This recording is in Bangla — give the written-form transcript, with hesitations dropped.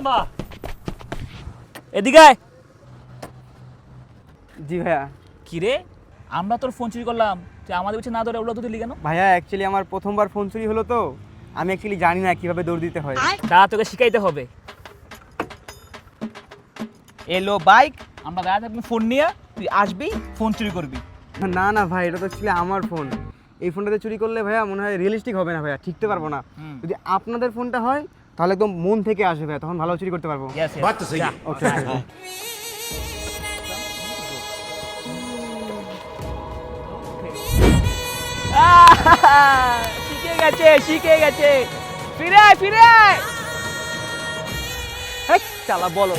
থামা। এদিকে আয়। জি ভাইয়া। কি রে, আমরা তোর ফোন চুরি করলাম, তুই আমাদের পিছনে না ধরে ওগুলো তো দিলি কেন? ভাইয়া অ্যাকচুয়ালি আমার প্রথমবার ফোন চুরি হলো তো, আমি অ্যাকচুয়ালি জানি না কিভাবে দৌড় দিতে হয়। তা তোকে শিখাইতে হবে। এলো বাইক, আমরা গায়ে থাকবো ফোন নিয়ে, তুই আসবি ফোন চুরি করবি। না না ভাই, এটা তো অ্যাকচুয়ালি আমার ফোন। এই ফোনটাতে চুরি করলে ভাইয়া মনে হয় রিয়েলিস্টিক হবে না ভাইয়া, ঠিকতে পারবো না। যদি আপনাদের ফোনটা হয় তাহলে একদম মন থেকে আসে ভাইয়া, তখন ভালো চুরি করতে পারবো। Yes, yes. बात तो सही है। ওকে শিখে গেছে, শিখে গেছে। ফিরে আয়, ফিরে আয়। চালা বলো।